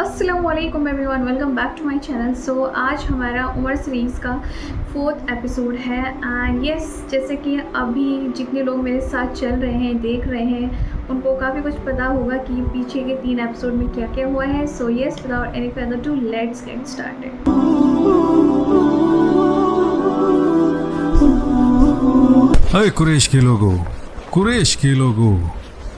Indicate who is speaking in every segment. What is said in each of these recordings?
Speaker 1: अस्सलामुअलैकुम everyone, welcome back to my channel. So आज हमारा उमर सीरीज़ का 4th एपिसोड है। एंड यस, जैसे कि अभी जितने लोग मेरे साथ चल रहे हैं, देख रहे हैं, उनको काफ़ी कुछ पता होगा कि पीछे के 3 एपिसोड में क्या क्या हुआ है। So yes, without any further do, let's get started.
Speaker 2: अरे कुरैश के लोगों,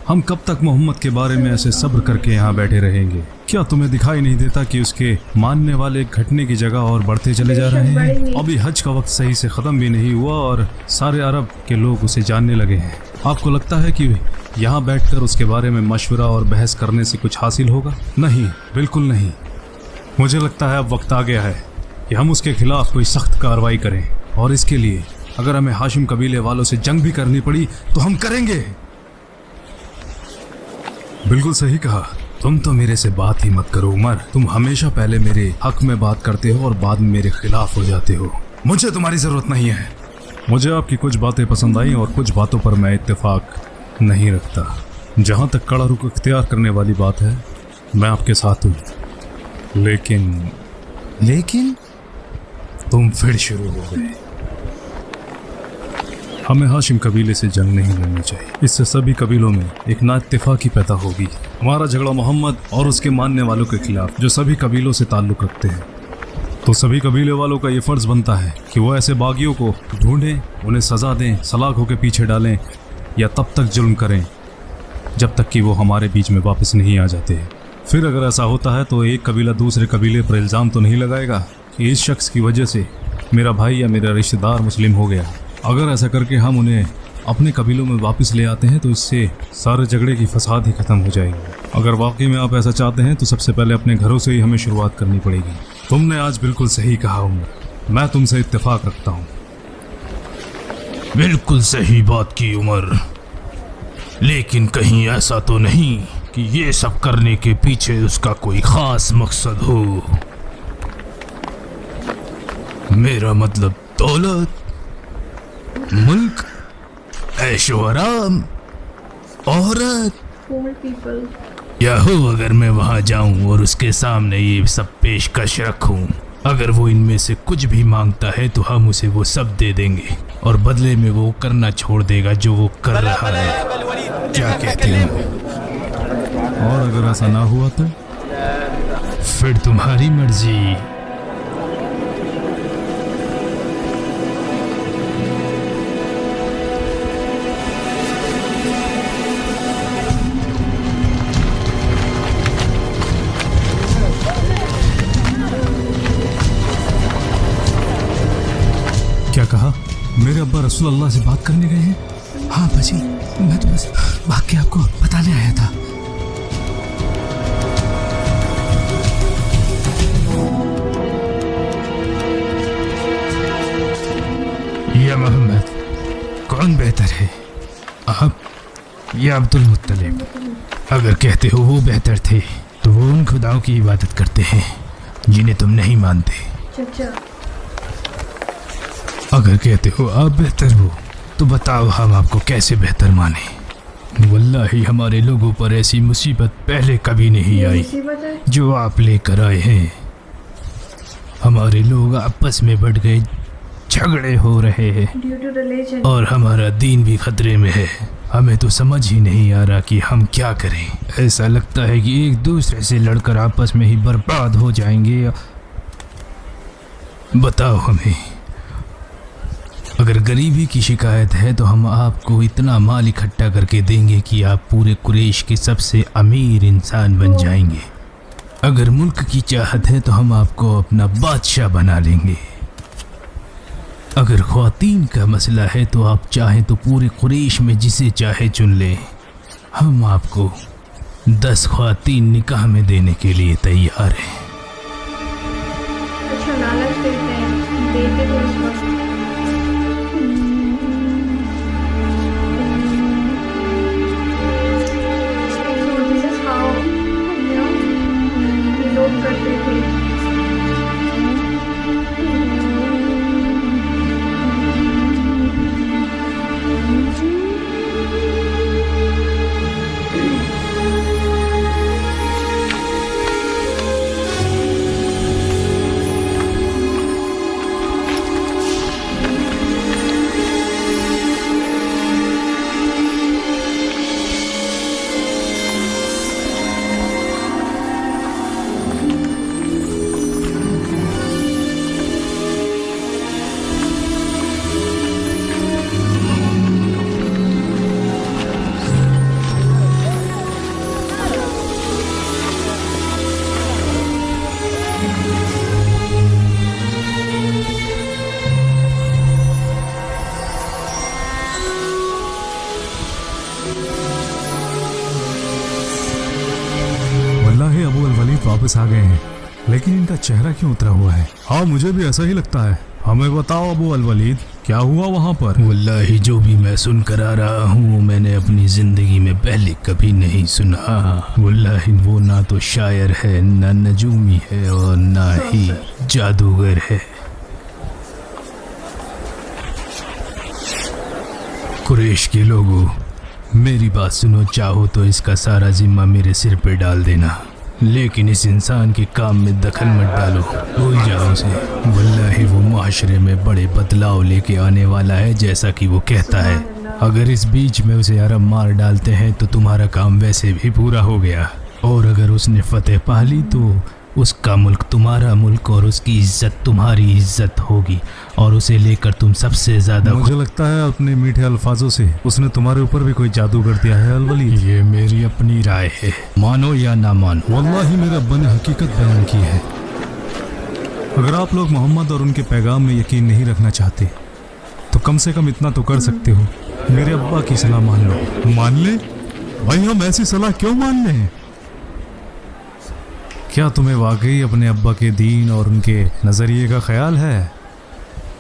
Speaker 2: हम कब तक मोहम्मद के बारे में ऐसे सब्र करके यहाँ बैठे रहेंगे? क्या तुम्हें दिखाई नहीं देता कि उसके मानने वाले घटने की जगह और बढ़ते चले जा रहे हैं? अभी हज का वक्त सही से ख़त्म भी नहीं हुआ और सारे अरब के लोग उसे जानने लगे हैं। आपको लगता है कि यहाँ बैठकर उसके बारे में मशवरा और बहस करने से कुछ हासिल होगा? नहीं, बिल्कुल नहीं। मुझे लगता है अब वक्त आ गया है कि हम उसके खिलाफ कोई सख्त कार्रवाई करें, और इसके लिए अगर हमें हाशिम कबीले वालों से जंग भी करनी पड़ी तो हम करेंगे। बिल्कुल सही कहा। तुम तो मेरे से बात ही मत करो उमर। तुम हमेशा पहले मेरे हक में बात करते हो और बाद में मेरे खिलाफ हो जाते हो। मुझे तुम्हारी जरूरत नहीं है। मुझे आपकी कुछ बातें पसंद आई और कुछ बातों पर मैं इत्तेफाक नहीं रखता। जहां तक कड़ा रुख इख्तियार करने वाली बात है, मैं आपके साथ हूँ। लेकिन तुम फिर शुरू हो गए। हमें हाशिम कबीले से जंग नहीं लड़नी चाहिए। इससे सभी कबीलों में एक नाइत्तेफाकी पैदा होगी। हमारा झगड़ा मोहम्मद और उसके मानने वालों के खिलाफ, जो सभी कबीलों से ताल्लुक़ रखते हैं। तो सभी कबीले वालों का ये फ़र्ज़ बनता है कि वो ऐसे बागियों को ढूंढें, उन्हें सज़ा दें, सलाखों के पीछे डालें, या तब तक जुल्म करें जब तक कि वो हमारे बीच में वापस नहीं आ जाते। फिर अगर ऐसा होता है तो एक कबीला दूसरे कबीले पर इल्ज़ाम तो नहीं लगाएगा कि इस शख्स की वजह से मेरा भाई या मेरा रिश्तेदार मुस्लिम हो गया। अगर ऐसा करके हम उन्हें अपने कबीलों में वापस ले आते हैं तो इससे सारे झगड़े की फसाद ही ख़त्म हो जाएगी। अगर वाकई में आप ऐसा चाहते हैं तो सबसे पहले अपने घरों से ही हमें शुरुआत करनी पड़ेगी। तुमने आज बिल्कुल सही कहा उमर, मैं तुमसे इत्तेफाक रखता हूँ।
Speaker 3: बिल्कुल सही बात की उमर, लेकिन कहीं ऐसा तो नहीं कि ये सब करने के पीछे उसका कोई ख़ास मकसद हो? मेरा मतलब दौलत, मुल्क, ऐशो आराम, औरत, या हो अगर मैं वहां जाऊं और उसके सामने ये सब पेशकश रखूं, अगर वो इनमें से कुछ भी मांगता है तो हम उसे वो सब दे देंगे और बदले में वो करना छोड़ देगा जो वो कर रहा है। क्या कहते हो?
Speaker 2: और अगर ऐसा ना हुआ तो
Speaker 3: फिर तुम्हारी मर्जी।
Speaker 2: क्या कहा? मेरे अब्बा रसूलुल्लाह से बात करने गए हैं?
Speaker 4: हाँ बाजी, मैं तो बस भाग के आपको बताने आया था।
Speaker 3: या मोहम्मद, कौन बेहतर है, आप या अब्दुल मुत्तलिब? अगर कहते हो वो बेहतर थे तो वो उन खुदाओं की इबादत करते हैं जिन्हें तुम नहीं मानते। अगर कहते हो आप बेहतर हो तो बताओ हम आपको कैसे बेहतर माने। वल्लाही हमारे लोगों पर ऐसी मुसीबत पहले कभी नहीं आई जो आप लेकर आए हैं। हमारे लोग आपस में बढ़ गए, झगड़े हो रहे हैं और हमारा दीन भी खतरे में है। हमें तो समझ ही नहीं आ रहा कि हम क्या करें। ऐसा लगता है कि एक दूसरे से लड़कर आपस में ही बर्बाद हो जाएंगे। बताओ हमें, अगर गरीबी की शिकायत है तो हम आपको इतना माल इकट्ठा करके देंगे कि आप पूरे कुरैश के सबसे अमीर इंसान बन जाएंगे। अगर मुल्क की चाहत है तो हम आपको अपना बादशाह बना लेंगे। अगर ख्वातीन का मसला है तो आप चाहें तो पूरे कुरैश में जिसे चाहे चुन लें। हम आपको 10 ख्वातीन निकाह में देने के लिए तैयार हैं।
Speaker 1: अच्छा, लालच देते हैं, देते तो इस वक्त। करते थे।
Speaker 2: वापस आ गए हैं, लेकिन इनका चेहरा क्यों उतरा हुआ है? हाँ, मुझे भी ऐसा ही लगता है। हमें बताओ अबू अल वलीद, क्या हुआ वहाँ पर?
Speaker 3: वल्लाही जो भी मैं सुन कर आ रहा हूँ मैंने अपनी जिंदगी में पहले कभी नहीं सुना। वल्लाही वो ना तो शायर है, ना नजूमी है और ना ही जादूगर है। कुरैश के लोगों, मेरी बात सुनो, चाहो तो इसका सारा जिम्मा मेरे सिर पे डाल देना, लेकिन इस इंसान के काम में दखल मत डालो, भूल जाओ उसे। वल्लाही वो माशरे में बड़े बदलाव लेके आने वाला है, जैसा कि वो कहता है। अगर इस बीच में उसे अरब मार डालते हैं तो तुम्हारा काम वैसे भी पूरा हो गया, और अगर उसने फतेह पा ली तो उसका मुल्क तुम्हारा मुल्क और उसकी इज्जत तुम्हारी इज्जत होगी, और उसे लेकर तुम सबसे ज्यादा।
Speaker 2: मुझे लगता है अपने मीठे अल्फाजों से उसने तुम्हारे ऊपर भी कोई जादू कर दिया है अल वलीद।
Speaker 3: ये मेरी अपनी राय है, मानो या ना मानो।
Speaker 2: वल्लाही मेरे अब्बा ने हकीकत बयान की है। अगर आप लोग मोहम्मद और उनके पैगाम में यकीन नहीं रखना चाहते तो कम से कम इतना तो कर सकते हो, मेरे अब्बा की सलाह मान लो। मान ले भाई, हम ऐसी सलाह क्यों मान लें? क्या तुम्हें वाकई अपने अब्बा के दीन और उनके नज़रिए का ख्याल है?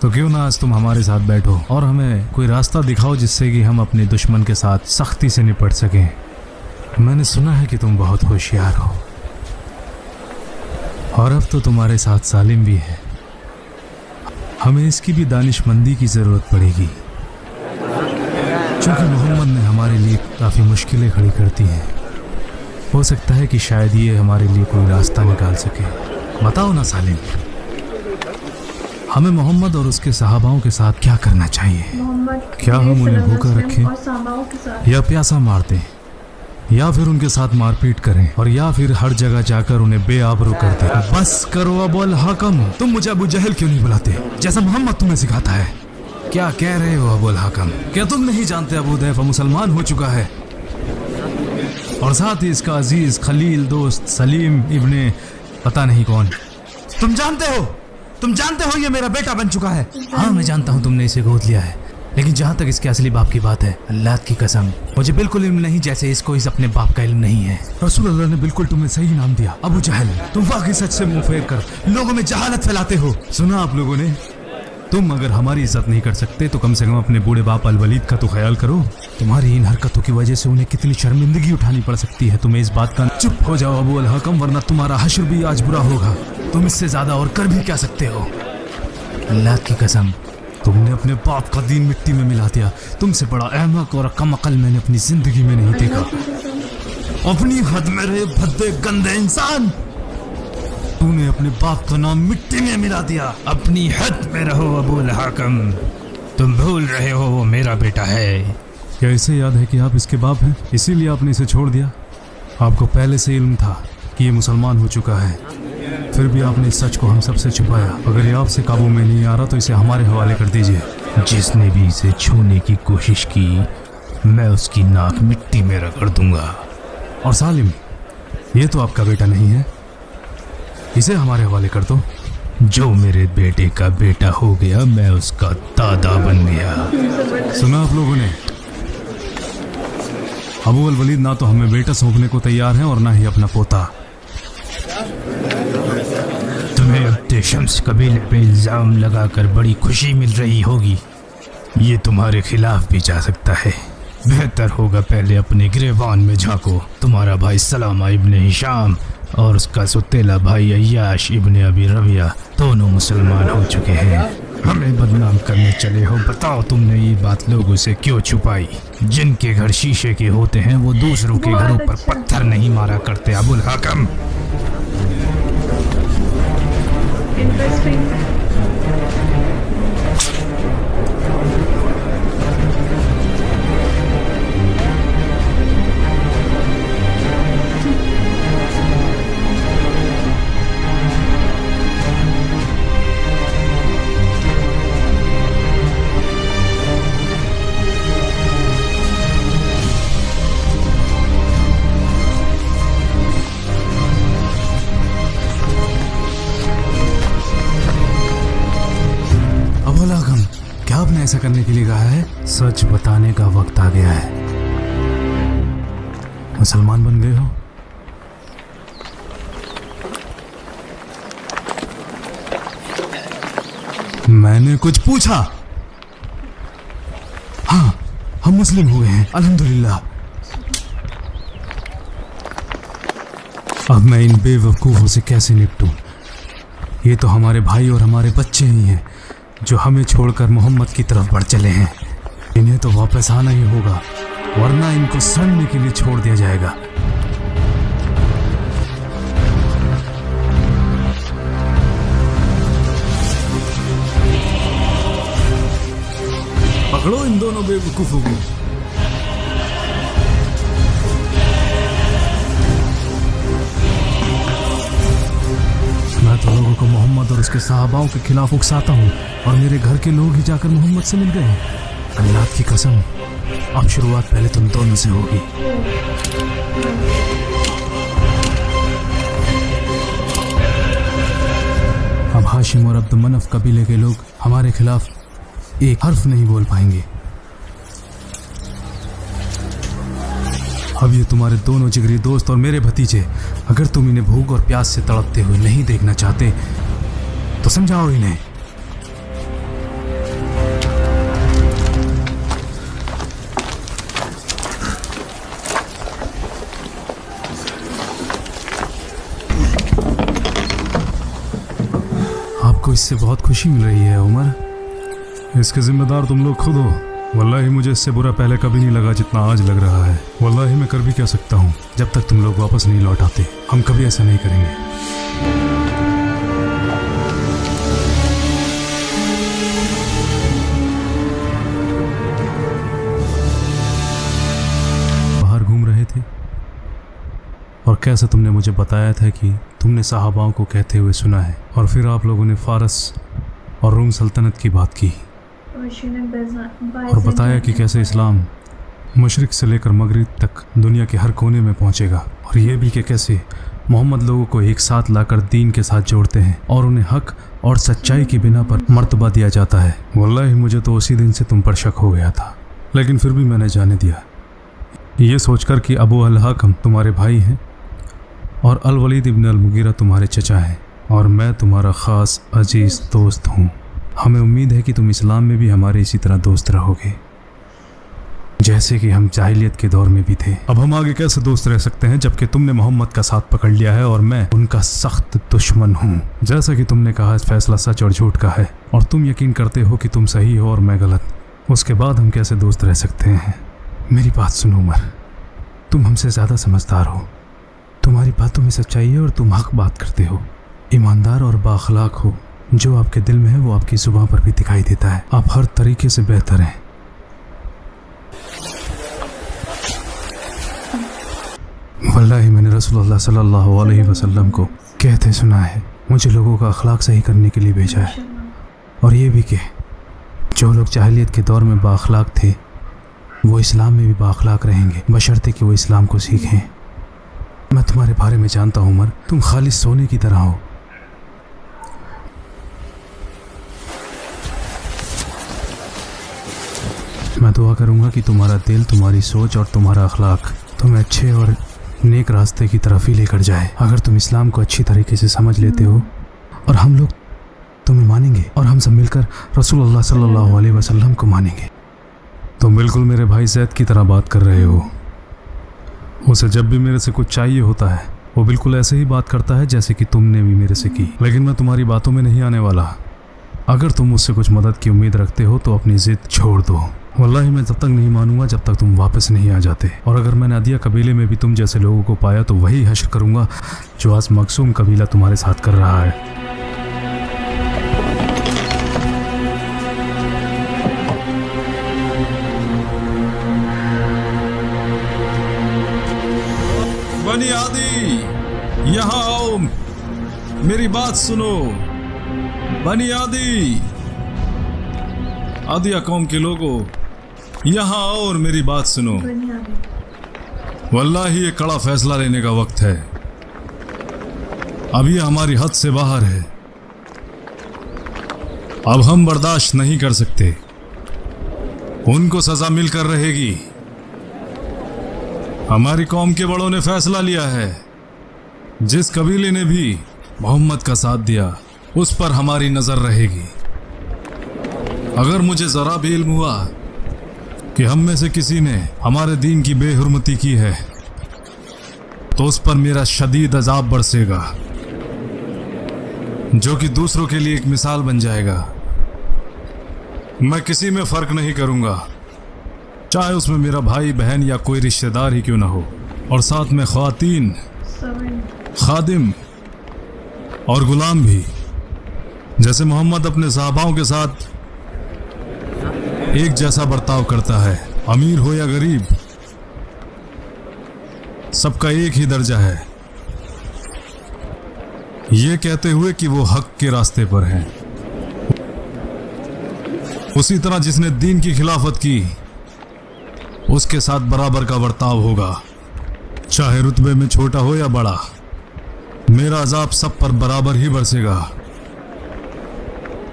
Speaker 2: तो क्यों ना आज तुम हमारे साथ बैठो और हमें कोई रास्ता दिखाओ जिससे कि हम अपने दुश्मन के साथ सख्ती से निपट सकें। मैंने सुना है कि तुम बहुत होशियार हो, और अब तो तुम्हारे साथ सालिम भी है। हमें इसकी भी दानिशमंदी की ज़रूरत पड़ेगी, क्योंकि मोहम्मद ने हमारे लिए काफ़ी मुश्किलें खड़ी करती हैं। हो सकता है कि शायद ये हमारे लिए कोई रास्ता निकाल सके। बताओ ना सालिम, हमें मोहम्मद और उसके सहाबाओं के साथ क्या करना चाहिए? क्या हम उन्हें भूखा रखें या प्यासा मार दें, या फिर उनके साथ मारपीट करें, और या फिर हर जगह जाकर उन्हें बेआबरू कर दें? बस करो अबू अल हकम, तुम मुझे अबू जहल क्यों नहीं बुलाते जैसा मोहम्मद तुम्हें सिखाता है? क्या कह रहे हो अबू अल हकम? क्या तुम नहीं जानते अबू दैफा मुसलमान हो चुका है, और साथ ही इसका अजीज खलील दोस्त सलीम इब्ने पता नहीं कौन। तुम जानते हो ये मेरा बेटा बन चुका है। हाँ मैं जानता हूँ तुमने इसे गोद लिया है, लेकिन जहाँ तक इसके असली बाप की बात है, अल्लाह की कसम मुझे बिल्कुल इल्म नहीं, जैसे इसको इस अपने बाप का इल्म नहीं है। रसूल अल्लाह ने बिल्कुल तुम्हें सही नाम दिया, अबू जहल। तुम वाकई सच से मुंह फेर कर लोगों में जहालत फैलाते हो। सुना आप लोगों ने, तुम अगर हमारी इज्जत नहीं कर सकते तो कम से कम अपने बूढ़े बाप अल वलीद का तो ख्याल करो। तुम्हारी इन हरकतों की वजह से उन्हें कितनी शर्मिंदगी उठानी पड़ सकती है, तुम्हें इस बात का। चुप हो जाओ अबू अल हकम, वरना तुम्हारा हश्र भी आज बुरा होगा। तुम इससे ज्यादा और कर भी क्या सकते हो? अल्लाह की कसम, तुमने अपने बाप का दीन मिट्टी में मिला दिया। तुमसे बड़ा अहमक और कम अकल मैंने अपनी जिंदगी में नहीं देखा। अपनी हद में रहे भद्दे गंदे इंसान, तूने अपने बाप का नाम मिट्टी में मिला दिया।
Speaker 3: अपनी हद में रहो अबू अल हकम, तुम भूल रहे हो वो मेरा बेटा है।
Speaker 2: क्या इसे याद है कि आप इसके बाप हैं, इसीलिए आपने इसे छोड़ दिया? आपको पहले से इल्म था कि ये मुसलमान हो चुका है, फिर भी आपने इस सच को हम सबसे छुपाया। अगर ये आपसे काबू में नहीं आ रहा तो इसे हमारे हवाले कर दीजिए।
Speaker 3: जिसने भी इसे छूने की कोशिश की मैं उसकी नाक मिट्टी में रगड़ दूंगा।
Speaker 2: और सालिम, ये तो आपका बेटा नहीं है, इसे हमारे हवाले कर दो।
Speaker 3: जो मेरे बेटे का बेटा हो गया मैं उसका दादा बन गया।
Speaker 2: सुना आप लोगों ने, अबू अल वलीद ना तो हमें बेटा सौंपने को तैयार है और ना ही अपना पोता।
Speaker 3: तुम्हें अब्दे शम्स कबीले पे इल्जाम लगाकर बड़ी खुशी मिल रही होगी, ये तुम्हारे खिलाफ भी जा सकता है। बेहतर होगा पहले अपने गिरेबान में झांको। तुम्हारा भाई सलामा इब्ने हिशाम और उसका सुतेला भाई अय्याश इब्ने अबी रबिया दोनों मुसलमान हो चुके हैं। हमें बदनाम करने चले हो। बताओ तुमने ये बात लोगों से क्यों छुपाई? जिनके घर शीशे के होते हैं वो दूसरों के घरों पर पत्थर नहीं मारा करते अबुल हकम।
Speaker 2: क्या आपने ऐसा करने के लिए कहा है? सच बताने का वक्त आ गया है। मुसलमान बन गए हो?
Speaker 3: मैंने कुछ पूछा? हाँ, हम मुस्लिम हुए हैं, अल्हम्दुलिल्लाह। अब मैं इन बेवकूफ़ों से कैसे निपटूं? ये तो हमारे भाई और हमारे बच्चे ही हैं जो हमें छोड़कर मोहम्मद की तरफ बढ़ चले हैं। इन्हें तो वापस आना ही होगा, वरना इनको सड़ने के लिए छोड़ दिया जाएगा। पकड़ो इन दोनों बेवकूफों को। मैं तो लोगों को मोहम्मद और उसके सहाबाओं के खिलाफ उकसाता हूँ और मेरे घर के लोग ही जाकर मोहम्मद से मिल गए। अल्लाह की कसम, अब शुरुआत पहले तुम दोनों से होगी। अब हाशिम और अब्द मनफ कबीले के लोग हमारे खिलाफ एक हर्फ नहीं बोल पाएंगे। अब ये तुम्हारे दोनों जिगरी दोस्त और मेरे भतीजे, अगर तुम इन्हें भूख और प्यास से तड़पते हुए नहीं देखना चाहते तो समझाओ इन्हें। आपको इससे बहुत खुशी मिल रही है उमर?
Speaker 2: इसके जिम्मेदार तुम लोग खुद हो। वल्लाही मुझे इससे बुरा पहले कभी नहीं लगा जितना आज लग रहा है। वल्लाही मैं कर भी क्या सकता हूँ, जब तक तुम लोग वापस नहीं लौट आते हम कभी ऐसा नहीं करेंगे। बाहर घूम रहे थे और कैसे तुमने मुझे बताया था कि तुमने सहाबाओं को कहते हुए सुना है, और फिर आप लोगों ने फारस और रोम सल्तनत की बात की और बताया कि कैसे इस्लाम मशरिक से लेकर मगरिब तक दुनिया के हर कोने में पहुंचेगा, और ये भी कि कैसे मोहम्मद लोगों को एक साथ लाकर दीन के साथ जोड़ते हैं और उन्हें हक और सच्चाई की बिना पर मर्तबा दिया जाता है। वल्लाही मुझे तो उसी दिन से तुम पर शक हो गया था, लेकिन फिर भी मैंने जाने दिया, ये सोचकर कि अबू अल हाकम तुम्हारे भाई हैं और अल वलीद इब्न अल मुगीरा तुम्हारे चचा हैं और मैं तुम्हारा ख़ास अजीज़ दोस्त हूँ। हमें उम्मीद है कि तुम इस्लाम में भी हमारे इसी तरह दोस्त रहोगे जैसे कि हम जाहिलियत के दौर में भी थे। अब हम आगे कैसे दोस्त रह सकते हैं जबकि तुमने मोहम्मद का साथ पकड़ लिया है और मैं उनका सख्त दुश्मन हूँ। जैसा कि तुमने कहा, फैसला सच और झूठ का है और तुम यकीन करते हो कि तुम सही हो और मैं गलत। उसके बाद हम कैसे दोस्त रह सकते हैं? मेरी बात सुनो उमर, तुम हमसे ज़्यादा समझदार हो, तुम्हारी बातों में सच्चाई है और तुम हक बात करते हो, ईमानदार और बाखलाक हो। जो आपके दिल में है वो आपकी जुबान पर भी दिखाई देता है। आप हर तरीके से बेहतर हैं। वल्लाही मैंने रसूलुल्लाह सल्लल्लाहु अलैहि वसल्लम को कहते सुना है, मुझे लोगों का अखलाक सही करने के लिए भेजा है, और ये भी कि जो लोग जाहिलियत के दौर में बाखलाक थे वो इस्लाम में भी बाखलाक रहेंगे, बशर्ते कि वो इस्लाम को सीखें। मैं तुम्हारे बारे में जानता हूँ उमर, तुम खालिस सोने की तरह हो। मैं दुआ करूँगा कि तुम्हारा दिल, तुम्हारी सोच और तुम्हारा अखलाक तुम्हें अच्छे और नेक रास्ते की तरफ ही लेकर जाए। अगर तुम इस्लाम को अच्छी तरीके से समझ लेते हो और हम लोग तुम्हें मानेंगे और हम सब मिलकर रसूलुल्लाह सल्लल्लाहु अलैहि वसल्लम को मानेंगे। तुम बिल्कुल मेरे भाई ज़ैद की तरह बात कर रहे हो। उसे जब भी मेरे से कुछ चाहिए होता है वो बिल्कुल ऐसे ही बात करता है जैसे कि तुमने भी मेरे से की। लेकिन मैं तुम्हारी बातों में नहीं आने वाला। अगर तुम मुझसे कुछ मदद की उम्मीद रखते हो तो अपनी ज़िद छोड़ दो। वल्लाही मैं तब तक नहीं मानूंगा जब तक तुम वापस नहीं आ जाते। और अगर मैंने अदिया कबीले में भी तुम जैसे लोगों को पाया तो वही हश्र करूंगा जो आज मखसूम कबीला तुम्हारे साथ कर रहा है। बनी आदि, यहाँ आओ, मेरी बात सुनो। बनी आदि, आदिया कौम के लोगों, यहाँ आओ और मेरी बात सुनो। वल्लाही ये कड़ा फैसला लेने का वक्त है। अब ये हमारी हद से बाहर है। अब हम बर्दाश्त नहीं कर सकते। उनको सजा मिलकर रहेगी। हमारी कौम के बड़ों ने फैसला लिया है, जिस कबीले ने भी मोहम्मद का साथ दिया उस पर हमारी नजर रहेगी। अगर मुझे जरा भी इल्म हुआ कि हम में से किसी ने हमारे दीन की बेहुरमती की है तो उस पर मेरा शदीद अजाब बरसेगा, जो कि दूसरों के लिए एक मिसाल बन जाएगा। मैं किसी में फर्क नहीं करूंगा, चाहे उसमें मेरा भाई बहन या कोई रिश्तेदार ही क्यों ना हो, और साथ में ख्वातीन, खादिम और गुलाम भी। जैसे मोहम्मद अपने सहाबाओं के साथ एक जैसा बर्ताव करता है, अमीर हो या गरीब, सबका एक ही दर्जा है, ये कहते हुए कि वो हक के रास्ते पर हैं। उसी तरह जिसने दीन की खिलाफत की उसके साथ बराबर का बर्ताव होगा, चाहे रुतबे में छोटा हो या बड़ा। मेरा अजाब सब पर बराबर ही बरसेगा,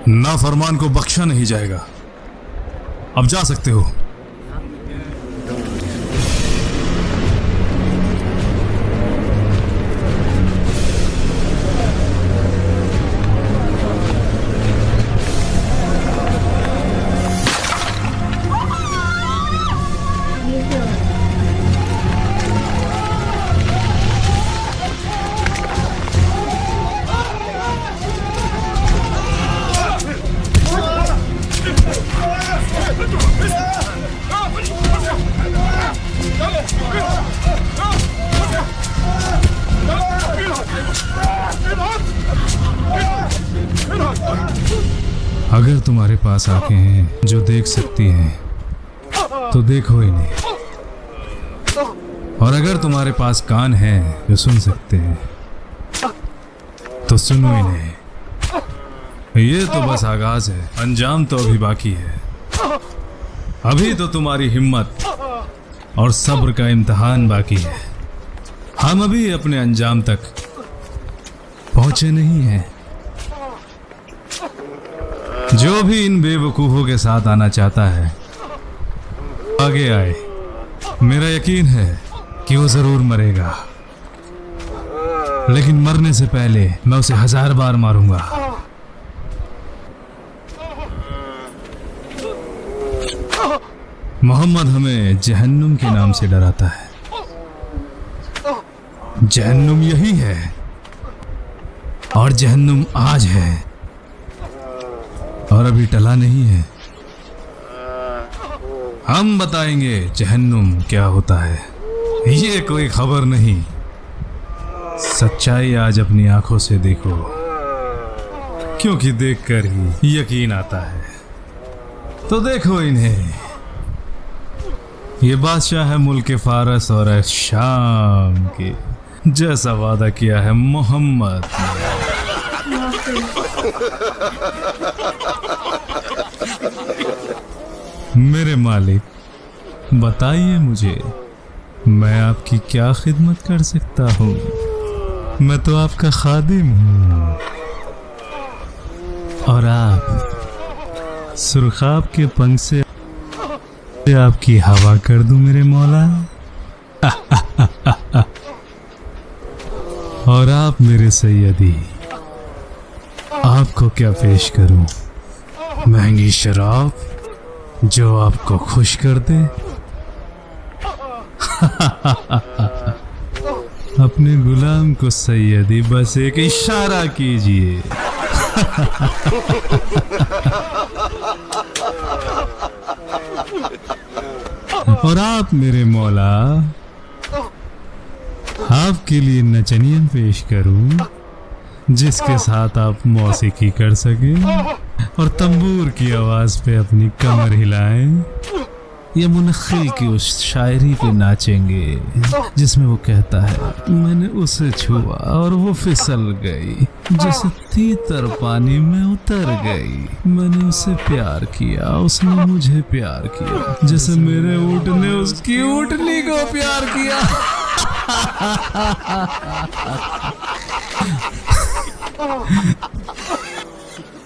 Speaker 2: नाफरमान को बख्शा नहीं जाएगा। अब जा सकते हो। अगर तुम्हारे पास आंखें हैं जो देख सकती हैं तो देखो इन्हें, और अगर तुम्हारे पास कान हैं जो सुन सकते हैं तो सुनो इन्हें। ये तो बस आगाज है, अंजाम तो अभी बाकी है। अभी तो तुम्हारी हिम्मत और सब्र का इम्तिहान बाकी है। हम अभी अपने अंजाम तक पहुंचे नहीं हैं। जो भी इन बेवकूफों के साथ आना चाहता है आगे आए। मेरा यकीन है कि वो जरूर मरेगा, लेकिन मरने से पहले मैं उसे 1000 बार मारूंगा। मोहम्मद हमें जहन्नुम के नाम से डराता है। जहन्नुम यही है, और जहन्नुम आज है और अभी टला नहीं है। हम बताएंगे जहन्नुम क्या होता है। ये कोई खबर नहीं, सच्चाई आज अपनी आंखों से देखो, क्योंकि देखकर ही यकीन आता है। तो देखो इन्हें, ये बादशाह है मुल्क फारस और शाम के, जैसा वादा किया है मोहम्मद ने। मेरे मालिक, बताइए मुझे मैं आपकी क्या खिदमत कर सकता हूँ। मैं तो आपका खादिम हूँ, और आप सुरखाब के पंख से आपकी हवा कर दूं मेरे मौला। और आप मेरे सैयदी, आपको क्या पेश करूं? महंगी शराब जो आपको खुश कर दे। अपने गुलाम को सैयदी बस एक इशारा कीजिए। और आप मेरे मौला, आपके लिए नचनियन पेश करूं जिसके साथ आप मौसीकी कर सके और तंबूर की आवाज पे अपनी कमर हिलाएं, या मुनख्खिल की उस शायरी पे नाचेंगे जिसमें वो कहता है मैंने उसे छुआ और वो फिसल गई, जैसे तीतर पानी में उतर गई। मैंने उसे प्यार किया, उसने मुझे प्यार किया, जैसे मेरे ऊँट ने उसकी ऊँटनी को प्यार किया।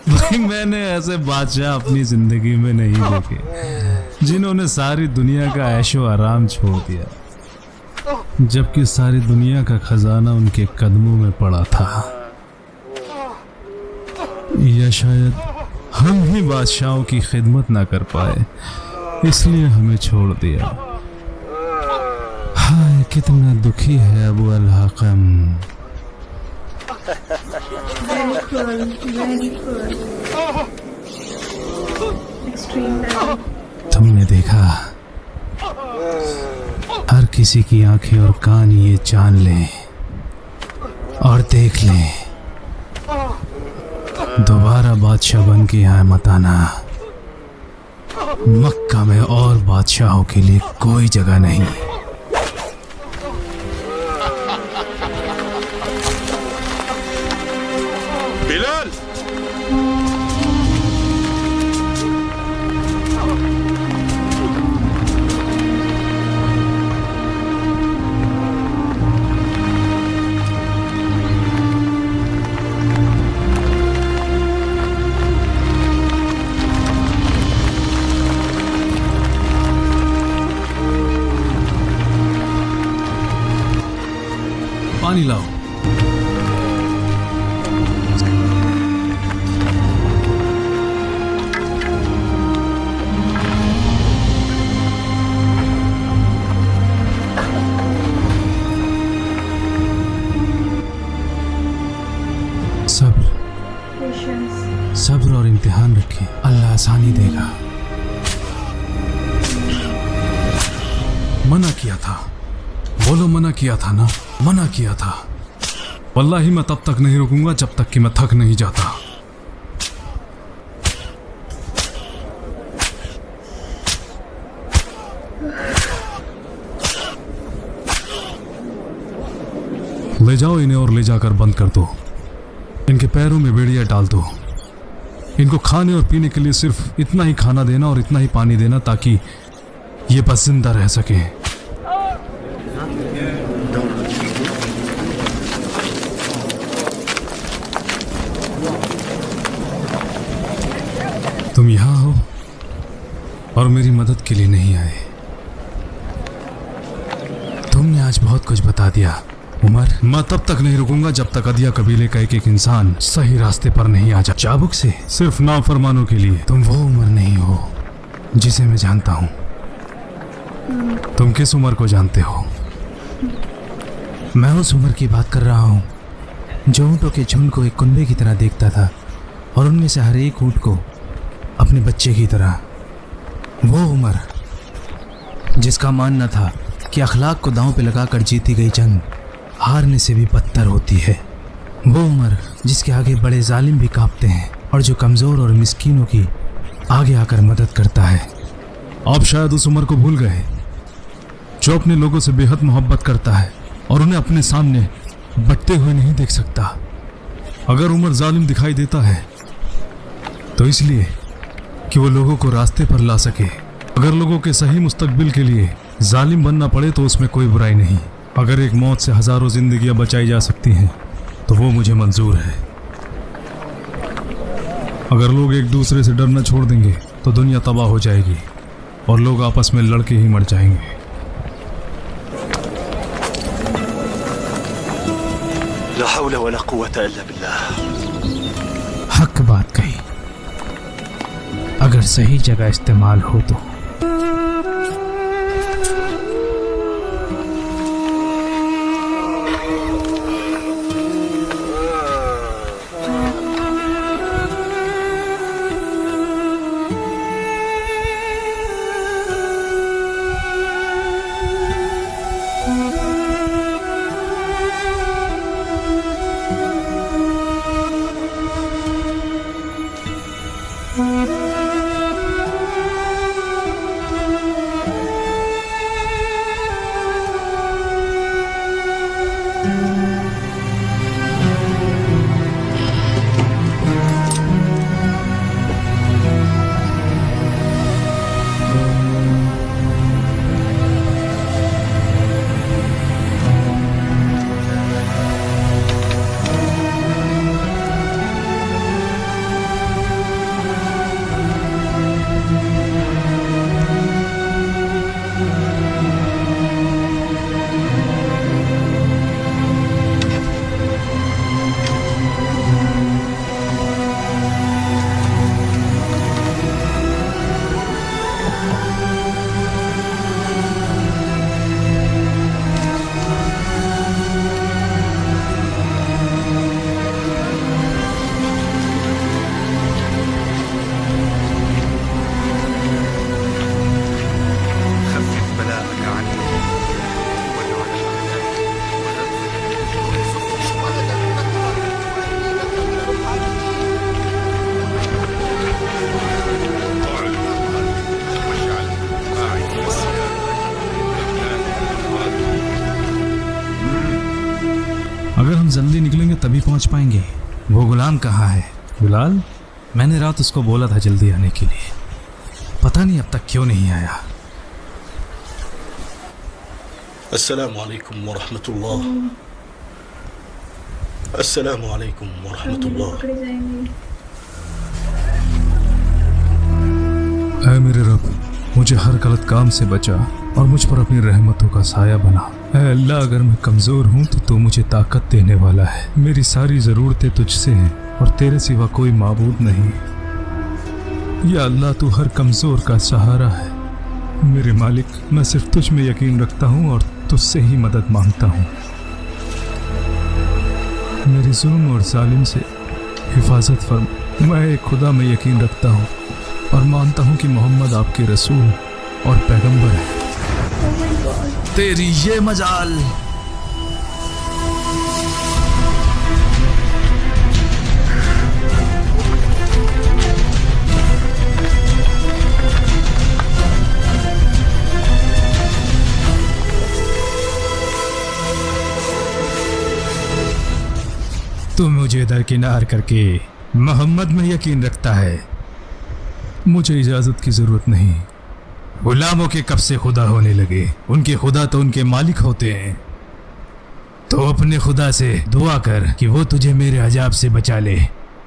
Speaker 2: भाई, मैंने ऐसे बादशाह अपनी जिंदगी में नहीं देखे जिन्होंने सारी दुनिया का ऐशो आराम छोड़ दिया, जबकि सारी दुनिया का खजाना उनके कदमों में पड़ा था। या शायद हम ही बादशाहों की खिदमत ना कर पाए, इसलिए हमें छोड़ दिया। हाय कितना दुखी है अबू अल हकम।
Speaker 1: Very cruel, very cruel. Extreme level.
Speaker 3: तुमने देखा, हर किसी की आंखें और कान ये जान लें और देख लें, दोबारा बादशाह बन के यहाँ मत आना। मक्का में और बादशाहों के लिए कोई जगह नहीं।
Speaker 5: बिलाल,
Speaker 2: पानी लाओ।
Speaker 3: सब्र,
Speaker 1: Patience.
Speaker 3: सब्र और इम्तिहान रखें, अल्लाह आसानी देगा।
Speaker 2: मना किया था, बोलो मना किया था ना, मना किया था। वल्लाही मैं तब तक नहीं रुकूंगा जब तक कि मैं थक नहीं जाता। ले जाओ इन्हें और ले जाकर बंद कर दो। इनके पैरों में बेड़ियां डाल दो। इनको खाने और पीने के लिए सिर्फ इतना ही खाना देना और इतना ही पानी देना ताकि ये बस जिंदा रह सके। तुम यहां हो और मेरी मदद के लिए नहीं आए।
Speaker 3: तुमने आज बहुत कुछ बता दिया उमर।
Speaker 2: मैं तब तक नहीं रुकूंगा जब तक अदिया कबीले का एक इंसान सही रास्ते पर नहीं आ जाता।
Speaker 3: चाबुक से
Speaker 2: सिर्फ नाफरमानों के लिए।
Speaker 3: तुम वो उमर नहीं हो जिसे मैं जानता हूँ।
Speaker 2: तुम किस उम्र को जानते हो?
Speaker 3: मैं उस उमर की बात कर रहा हूँ जो ऊँटों के झुंड को एक कुनबे की तरह देखता था और उनमें से हर एक ऊँट को अपने बच्चे की तरह। वो उमर जिसका मानना था कि अखलाक को दांव पे लगाकर जीती गई जंग हारने से भी बदतर होती है। वो उमर जिसके आगे बड़े जालिम भी कांपते हैं और जो कमज़ोर और मिस्कीनों की आगे आकर मदद करता है।
Speaker 2: आप शायद उस उमर को भूल गए जो अपने लोगों से बेहद मोहब्बत करता है और उन्हें अपने सामने बटते हुए नहीं देख सकता। अगर उमर जालिम दिखाई देता है तो इसलिए कि वो लोगों को रास्ते पर ला सके। अगर लोगों के सही मुस्तकबिल के लिए जालिम बनना पड़े तो उसमें कोई बुराई नहीं। अगर एक मौत से हजारों जिंदगियां बचाई जा सकती हैं तो वो मुझे मंजूर है। अगर लोग एक दूसरे से डरना छोड़ देंगे तो दुनिया तबाह हो जाएगी और लोग आपस में लड़के ही मर जाएंगे।
Speaker 5: ला हौला वला कुव्वता इल्ला बिल्लाह।
Speaker 3: हक बात कही, अगर सही जगह इस्तेमाल हो तो।
Speaker 2: अगर हम जल्दी निकलेंगे तभी पहुंच पाएंगे।
Speaker 3: वो गुलाम कहाँ है?
Speaker 2: बिलाल, मैंने रात उसको बोला था जल्दी आने के लिए,
Speaker 3: पता नहीं अब तक क्यों नहीं आया।
Speaker 5: अस्सलामु अलैकुम व रहमतुल्लाह। अस्सलामु अलैकुम व रहमतुल्लाह।
Speaker 1: पकड़े जाएंगे।
Speaker 2: ऐ मेरे रब, मुझे हर गलत काम से बचा और मुझ पर अपनी रहमतों का साया बना। ऐ अल्लाह, अगर मैं कमज़ोर हूँ तो तू मुझे ताकत देने वाला है। मेरी सारी ज़रूरतें तुझसे हैं और तेरे सिवा कोई माबूद नहीं। या अल्लाह, तू हर कमज़ोर का सहारा है। मेरे मालिक, मैं सिर्फ तुझ में यकीन रखता हूँ और तुझसे ही मदद मांगता हूँ। मेरी जुल्म और जालिम से हिफाजत फरमा। मैं एक खुदा में यकीन रखता हूँ और मानता हूँ कि मोहम्मद आपके रसूल और पैगंबर है।
Speaker 3: तेरी ये मजाल। तू मुझे दरकिनार करके मोहम्मद में यकीन रखता है।
Speaker 2: मुझे इजाज़त की ज़रूरत नहीं।
Speaker 3: गुलामों के कब से खुदा होने लगे? उनके खुदा तो उनके मालिक होते हैं। तो अपने खुदा से दुआ कर कि वो तुझे मेरे अजाब से बचा ले,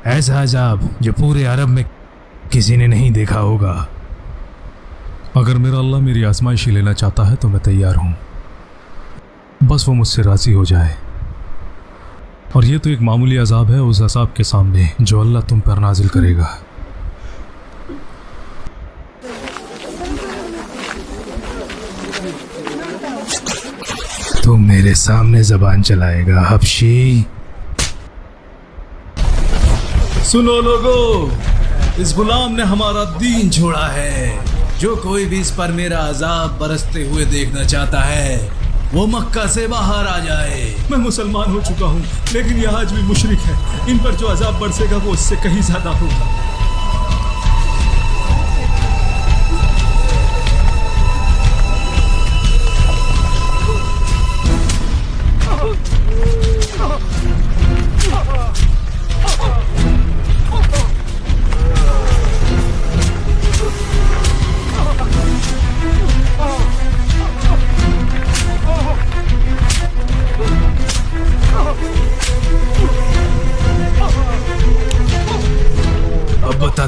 Speaker 3: ऐसा अजाब जो पूरे अरब में किसी ने नहीं देखा होगा।
Speaker 2: अगर मेरा अल्लाह मेरी आजमाइशी लेना चाहता है तो मैं तैयार हूँ, बस वो मुझसे राज़ी हो जाए। और ये तो एक मामूली अजाब है उस अजाब के सामने जो अल्लाह तुम पर नाजिल करेगा।
Speaker 3: तू मेरे सामने जबान चलाएगा हबशी?
Speaker 2: सुनो लोगो, इस गुलाम ने हमारा दीन छोड़ा है।
Speaker 3: जो कोई भी इस पर मेरा अजाब बरसते हुए देखना चाहता है वो मक्का से बाहर आ जाए।
Speaker 2: मैं मुसलमान हो चुका हूँ, लेकिन यह आज भी मुशरिक है। इन पर जो अजाब बरसेगा वो इससे कहीं ज्यादा होगा।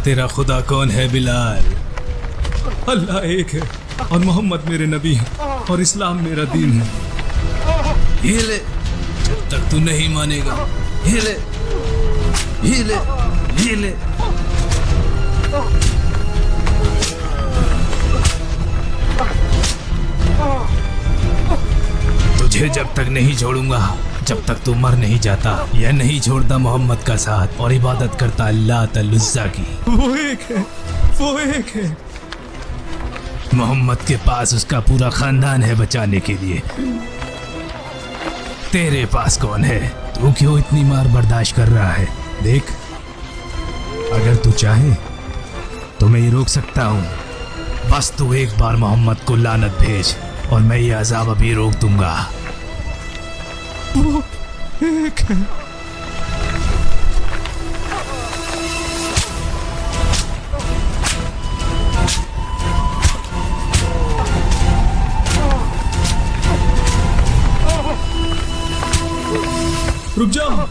Speaker 3: तेरा खुदा कौन है बिलाल?
Speaker 2: अल्लाह एक है और मोहम्मद मेरे नबी है और इस्लाम मेरा दीन है।
Speaker 3: ये ले, जब तक तू नहीं मानेगा। ये ले, ये ले, ये ले। तुझे जब तक नहीं छोड़ूंगा जब तक तू मर नहीं जाता या नहीं छोड़ता मोहम्मद का साथ और इबादत करता अल्लाह तलुज़्ज़ा की।
Speaker 2: वो एक है, वो एक है।
Speaker 3: मोहम्मद के पास उसका पूरा खानदान है बचाने के लिए। तेरे पास कौन है? तू क्यों इतनी मार बर्दाश्त कर रहा है? देख, अगर तू चाहे तो मैं ये रोक सकता हूँ। बस तू एक बार मोहम्मद को लानत भेज और मैं ये अजाब अभी रोक दूंगा।
Speaker 2: वो एक है। रुक जाओ,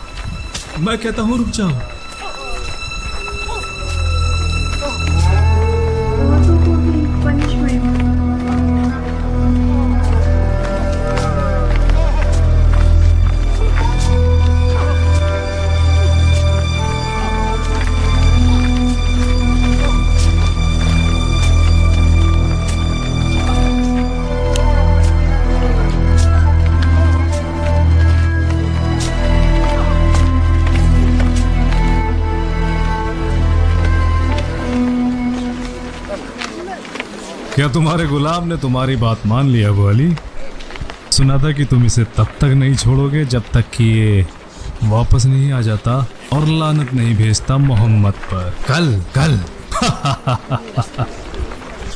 Speaker 2: मैं कहता हूँ रुक जाओ। क्या तुम्हारे गुलाम ने तुम्हारी बात मान लिया अबू अली? सुना था कि तुम इसे तब तक नहीं छोड़ोगे जब तक कि ये वापस नहीं आ जाता और लानत नहीं भेजता मोहम्मद पर।
Speaker 3: कल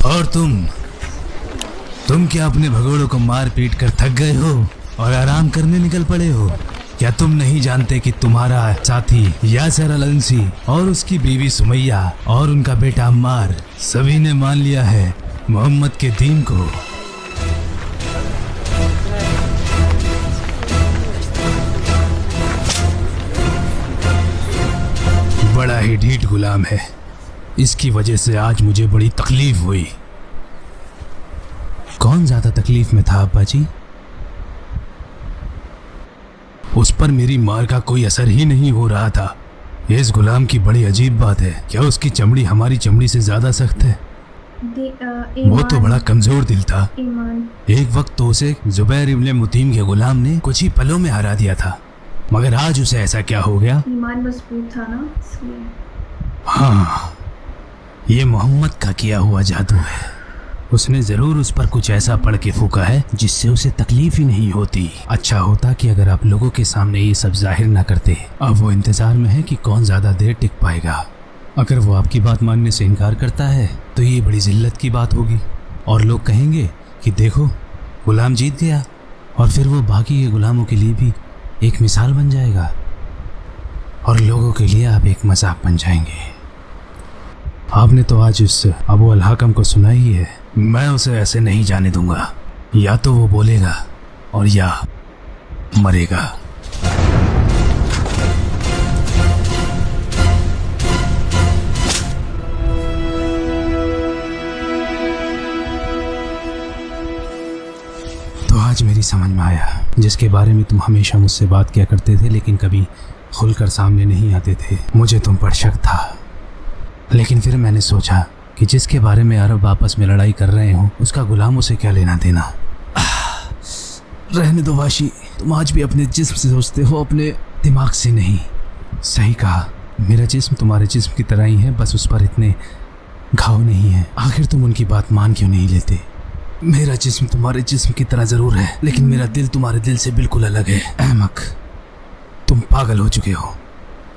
Speaker 3: और तुम क्या अपने भगोड़ों को मार पीट कर थक गए हो और आराम करने निकल पड़े हो? क्या तुम नहीं जानते कि तुम्हारा साथी यासर अल-अंसी और उसकी बीवी सुमैया और उनका बेटा अम्मार सभी ने मान लिया है मोहम्मद के दीन को। बड़ा ही ढीठ गुलाम है, इसकी वजह से आज मुझे बड़ी तकलीफ हुई। कौन ज्यादा तकलीफ में था अब्बा जी? उस पर मेरी मार का कोई असर ही नहीं हो रहा था। इस गुलाम की बड़ी अजीब बात है, क्या उसकी चमड़ी हमारी चमड़ी से ज्यादा सख्त है? वो तो बड़ा कमजोर दिल था। एक वक्त तो उसे जुबैर इब्ने मुतीम के गुलाम ने कुछ ही पलों में हरा दिया था, मगर आज उसे ऐसा क्या हो गया?
Speaker 1: ईमान मजबूत था ना, इसलिए।
Speaker 3: हाँ, ये मोहम्मद का किया हुआ जादू है। उसने जरूर उस पर कुछ ऐसा पढ़ के फूका है जिससे उसे तकलीफ ही नहीं होती। अच्छा होता कि अगर आप लोगों के सामने ये सब जाहिर ना करते। अब वो इंतजार में है कि कौन ज्यादा देर टिक पाएगा। अगर वो आपकी बात मानने से इनकार करता है तो ये बड़ी जिल्लत की बात होगी और लोग कहेंगे कि देखो गुलाम जीत गया, और फिर वो बाकी के गुलामों के लिए भी एक मिसाल बन जाएगा और लोगों के लिए आप एक मजाक बन जाएंगे। आपने तो आज उस अबू अल-हाकम को सुना ही है। मैं उसे ऐसे नहीं जाने दूंगा, या तो वो बोलेगा और या मरेगा। तो आज मेरी समझ में आया, जिसके बारे में तुम हमेशा मुझसे बात किया करते थे लेकिन कभी खुलकर सामने नहीं आते थे। मुझे तुम पर शक था, लेकिन फिर मैंने सोचा कि जिसके बारे में अरब आपस में लड़ाई कर रहे हो उसका गुलामों से क्या लेना देना। रहने दो वाशी, तुम आज भी अपने जिस्म से सोचते हो, अपने दिमाग से नहीं। सही कहा, मेरा जिस्म तुम्हारे जिस्म की तरह ही है, बस उस पर इतने घाव नहीं है। आखिर तुम उनकी बात मान क्यों नहीं लेते? मेरा जिस्म तुम्हारे जिस्म की तरह जरूर है, लेकिन मेरा दिल तुम्हारे दिल से बिल्कुल अलग है। अहमक, तुम पागल हो चुके हो।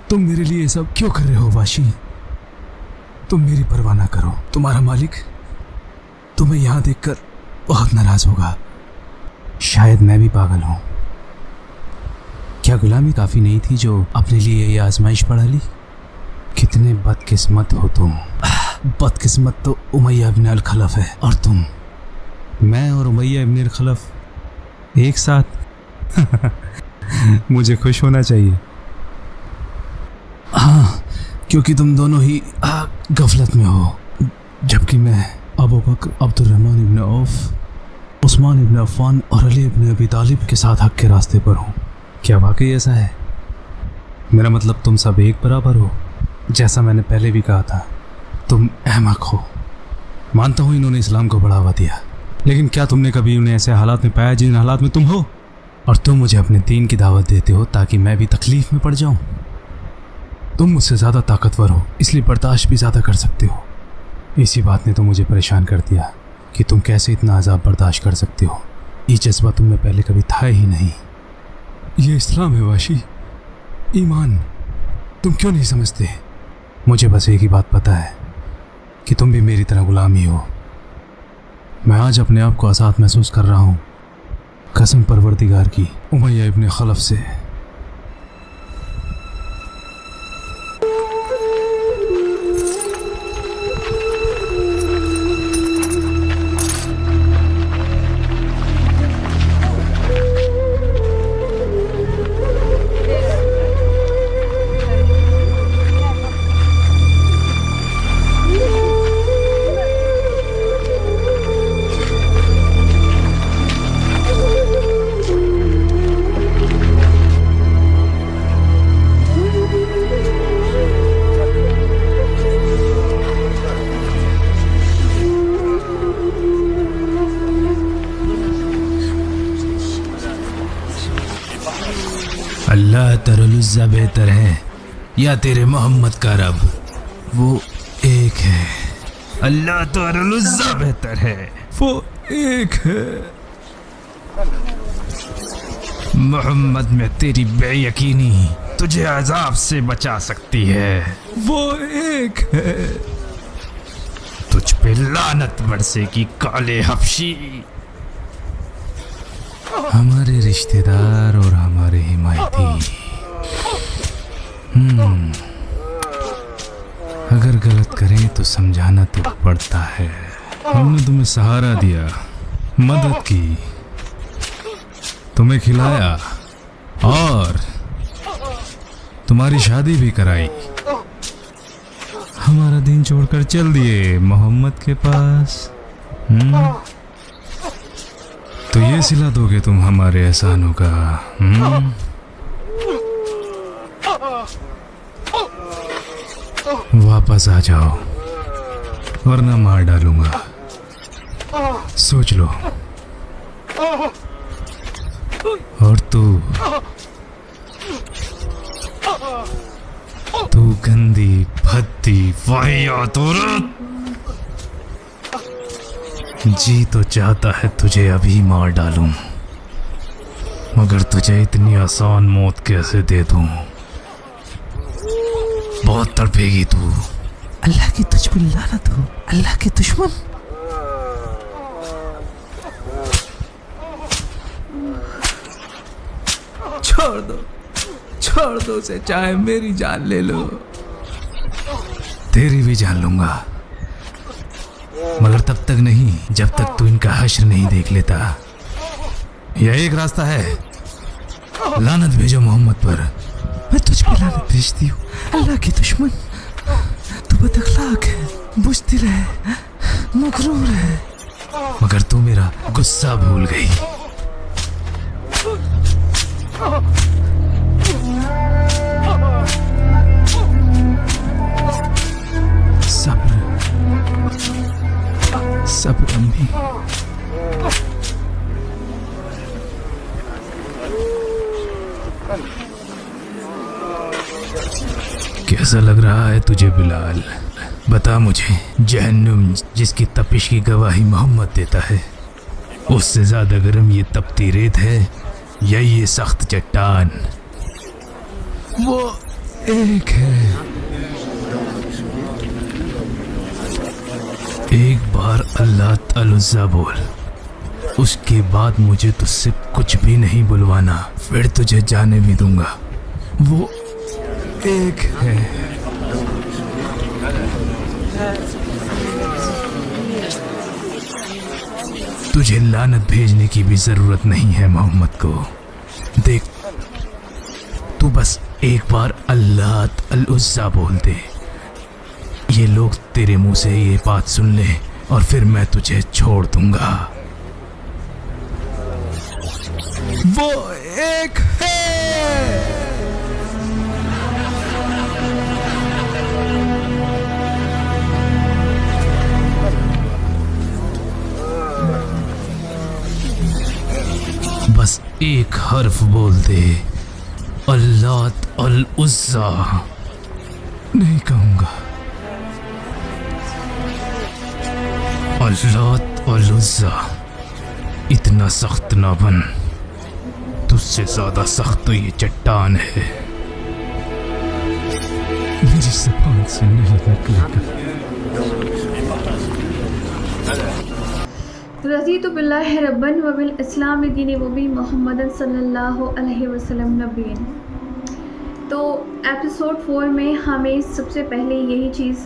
Speaker 3: तुम मेरे लिए सब क्यों कर रहे हो वाशी? तुम मेरी परवाह ना करो, तुम्हारा मालिक तुम्हें यहाँ देखकर बहुत नाराज होगा। शायद मैं भी पागल हूँ। क्या गुलामी काफी नहीं थी जो अपने लिए ये आजमाइश पड़ा ली? कितने बदकिस्मत हो तुम। बदकिस्मत तो उमैया इब्न अल-खलफ है, और तुम, मैं और उमैया इब्न अल-खलफ एक साथ। मुझे खुश होना चाहिए। हाँ, क्योंकि तुम दोनों ही गफलत में हो, जबकि मैं अबू बकर, अब्दुर्रहमान इब्न औफ, उस्मान इब्न अफ़्फ़ान और अली इब्न अबी तालिब के साथ हक के रास्ते पर हूँ। क्या वाकई ऐसा है? मेरा मतलब तुम सब एक बराबर हो। जैसा मैंने पहले भी कहा था, तुम अहमक हो। मानता हूँ इन्होंने इस्लाम को बढ़ावा दिया, लेकिन क्या तुमने कभी उन्हें ऐसे हालात में पाया जिन हालात में तुम हो? और तुम मुझे अपने दीन की दावत देते हो ताकि मैं भी तकलीफ में पड़ जाऊँ। तुम मुझसे ज़्यादा ताकतवर हो, इसलिए बर्दाश्त भी ज़्यादा कर सकते हो। इसी बात ने तो मुझे परेशान कर दिया कि तुम कैसे इतना अज़ाब बर्दाश्त कर सकते हो। ये जज्बा तुम में पहले कभी था ही नहीं। ये इस्लाम है वाशी, ईमान। तुम क्यों नहीं समझते? मुझे बस एक ही बात पता है कि तुम भी मेरी तरह गुलाम ही हो। मैं आज अपने आप को आज़ाद महसूस कर रहा हूँ, कसम परवरदिगार की, उमैया इब्न खलफ से। अल्लाह तरलुज़्ज़ा बेहतर है या तेरे मोहम्मद का रब? वो एक है। अल्लाह तरलुज़्ज़ा बेहतर है, वो एक है। मोहम्मद में तेरी बेयकीनी तुझे अजाब से बचा सकती है। वो एक है। तुझ पे लानत बरसेगी काले हफ्शी। हमारे रिश्तेदार और हमारे हिमायती। अगर गलत करें तो समझाना तो पड़ता है। हमने तुम्हें सहारा दिया, मदद की, तुम्हें खिलाया और तुम्हारी शादी भी कराई। हमारा दिन छोड़कर चल दिए मोहम्मद के पास। तो ये सिला दोगे तुम हमारे एहसानों का? वापस आ जाओ वरना मार डालूंगा। सोच लो। और तू गंदी भद्दी वाहियात औरत, जी तो चाहता है तुझे अभी मार डालूं, मगर तुझे इतनी आसान मौत कैसे दे दूं? बहुत तड़पेगी तू।
Speaker 4: अल्लाह की तुझ पर लानत हो, अल्लाह के दुश्मन। छोड़ दो उसे, चाहे मेरी जान ले लो।
Speaker 3: तेरी भी जान लूंगा, मगर तब तक नहीं जब तक तू इनका हश्र नहीं देख लेता। यह एक रास्ता है, लानत भेजो मोहम्मद पर।
Speaker 4: मैं तुझ पे लानत भेजती हूँ, अल्लाह के दुश्मन। तू बदअखलाक है, बुज़दिल है, मगरूर है,
Speaker 3: मगर तू मेरा गुस्सा भूल गई। सब्र अम्मी। कैसा लग रहा है तुझे बिलाल? बता मुझे, जहन्नुम जिसकी तपिश की गवाही मोहम्मद देता है, उससे ज्यादा गर्म ये तपती रेत है या ये सख्त चट्टान?
Speaker 4: वो एक है।
Speaker 3: एक बार अल्लाह अल-उज़्ज़ा बोल, उसके बाद मुझे तुझसे कुछ भी नहीं बुलवाना, फिर तुझे जाने भी दूंगा।
Speaker 4: वो एक है।
Speaker 3: तुझे लानत भेजने की भी जरूरत नहीं है मोहम्मद को। देख, तू बस एक बार अल्लाह अल-उज़्ज़ा बोल दे, ये लोग तेरे मुंह से ये बात सुन ले और फिर मैं तुझे छोड़ दूंगा।
Speaker 4: वो एक है।
Speaker 3: बस एक हर्फ बोल दे, अल्लाह अल-उज़्ज़ा।
Speaker 4: नहीं कहूंगा।
Speaker 3: अल्लाह अल-उज़्ज़ा। इतना सख्त ना बन, तुझसे ज्यादा सख्त तो ये चट्टान है।
Speaker 4: मेरी ज़ुबान से नहीं निकलेगा।
Speaker 1: रज़ीतु बिल्लाहि रब्बन व बिल इस्लाम दीन व बि मुहम्मदन सल्लल्लाहु अलैहि वसल्लम नबीन। तो एपिसोड 4 में हमें सबसे पहले यही चीज़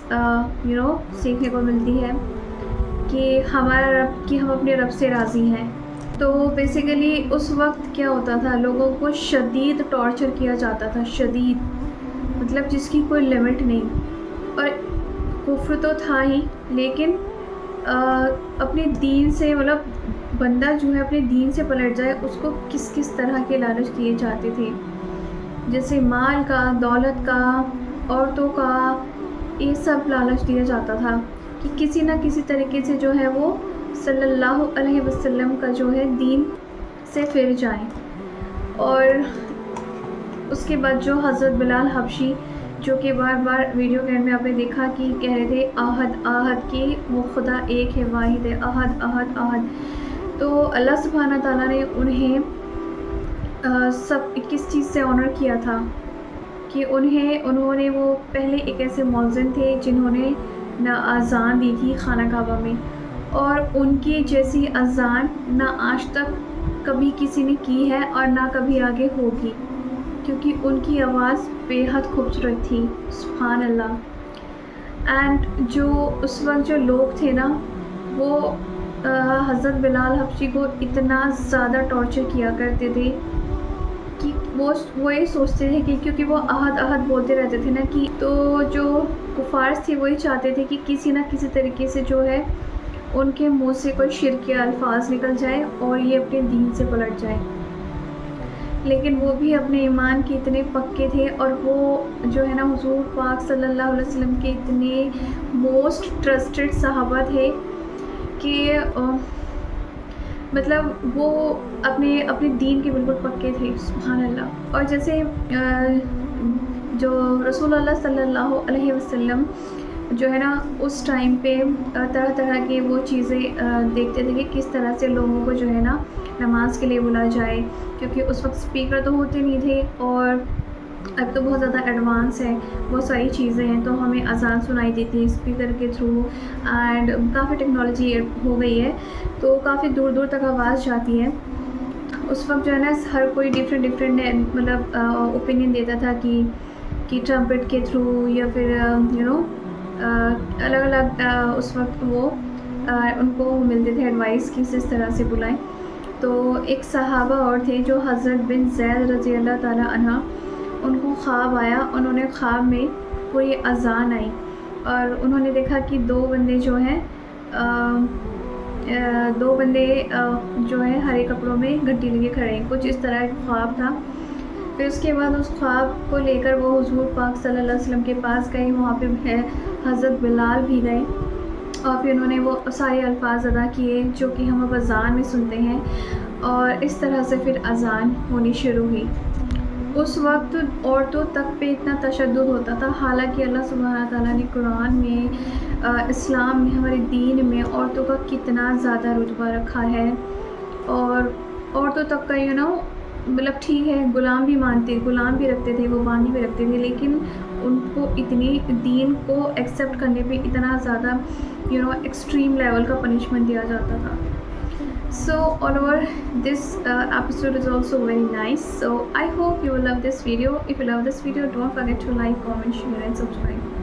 Speaker 1: सीखने को मिलती है कि हमारा रब, कि हम अपने रब से राज़ी हैं। तो बेसिकली उस वक्त क्या होता था, लोगों को शदीद टॉर्चर किया जाता था, शदीद मतलब जिसकी कोई लिमिट नहीं। और कुफ्र तो था ही, लेकिन अपने दीन से, मतलब बंदा जो है अपने दीन से पलट जाए, उसको किस किस तरह के लालच दिए जाते थे, जैसे माल का, दौलत का, औरतों का, ये सब लालच दिया जाता था कि किसी ना किसी तरीके से जो है वो सल्लल्लाहु अलैहि वसल्लम का जो है दीन से फिर जाएं। और उसके बाद जो हज़रत बिलाल हबशी, जो कि बार बार वीडियो के में आपने देखा कि कह रहे थे आहद आहद कि वो खुदा एक है, वाहिद है, आहद आहद आहद। तो अल्लाह सुब्हाना ताला ने उन्हें सब किस चीज़ से ऑनर किया था कि उन्होंने वो पहले एक ऐसे मौज़िन थे जिन्होंने ना अज़ान दी थी खाना काबा में, और उनकी जैसी अज़ान ना आज तक कभी किसी ने की है और ना कभी आगे होगी, क्योंकि उनकी आवाज़ बेहद खूबसूरत थी। सुभान अल्लाह। एंड जो उस वक्त जो लोग थे ना, वो हज़रत बिलाल हबशी को इतना ज़्यादा टॉर्चर किया करते थे कि वो ये सोचते थे कि क्योंकि वो अहद अहद बोलते रहते थे ना, कि तो जो कुफार थे वही चाहते थे कि किसी ना किसी तरीके से जो है उनके मुंह से कोई शिर्क के अल्फाज निकल जाए और ये अपने दीन से पलट जाए। लेकिन वो भी अपने ईमान के इतने पक्के थे और वो जो है ना हुजूर पाक सल्लल्लाहु अलैहि वसल्लम के इतने मोस्ट ट्रस्टेड सहाबा थे कि मतलब वो अपने अपने दीन के बिल्कुल पक्के थे। सुभान अल्लाह। और जैसे जो रसूलुल्लाह सल्लल्लाहु अलैहि वसल्लम जो है ना उस टाइम पे तरह तरह के वो चीज़ें देखते थे कि किस तरह से लोगों को जो है ना नमाज के लिए बुलाया जाए, क्योंकि उस वक्त स्पीकर तो होते नहीं थे और अब तो बहुत ज़्यादा एडवांस है, बहुत सारी चीज़ें हैं। तो हमें अजान सुनाई देती है स्पीकर के थ्रू एंड काफ़ी टेक्नोलॉजी हो गई है, तो काफ़ी दूर दूर तक आवाज़ जाती है। उस वक्त जो है ना हर कोई डिफरेंट मतलब ओपिनियन देता था कि ट्रम्पेट के थ्रू या फिर अलग अलग उस वक्त वो उनको मिलते थे एडवाइस कि इस तरह से बुलाएं। तो एक सहाबा और थे जो हज़रत बिन ज़ैद रज़ी अल्लाह ताला अन्हा, उनको ख्वाब आया। उन्होंने ख्वाब में पूरी अजान आई और उन्होंने देखा कि दो बंदे जो हैं जो हैं हरे कपड़ों में घंटी लेके खड़े हैं, कुछ इस तरह एक ख्वाब था। फिर उसके बाद उस ख्वाब को लेकर वो हुजूर पाक सल्लल्लाहु अलैहि वसल्लम के पास गए। वहाँ पे है हज़रत बिलाल भी गए और फिर उन्होंने वो सारे अल्फाज अदा किए जो कि हम अब अज़ान में सुनते हैं, और इस तरह से फिर अज़ान होनी शुरू हुई। उस वक्त औरतों तक पे इतना तशद्दुद होता था, हालांकि अल्लाह सुब्हानहू व तआला ने कुरान में इस्लाम में हमारे दीन में औरतों का कितना ज़्यादा रुतबा रखा है। और औरतों तक का मतलब ठीक है, गुलाम भी रखते थे, वो बांधी भी रखते थे, लेकिन उनको इतनी दीन को एक्सेप्ट करने पे इतना ज़्यादा एक्सट्रीम लेवल का पनिशमेंट दिया जाता था। So all over this episode is also very nice, so I hope you will love this video. If you love this video, don't forget to like, comment, share and subscribe.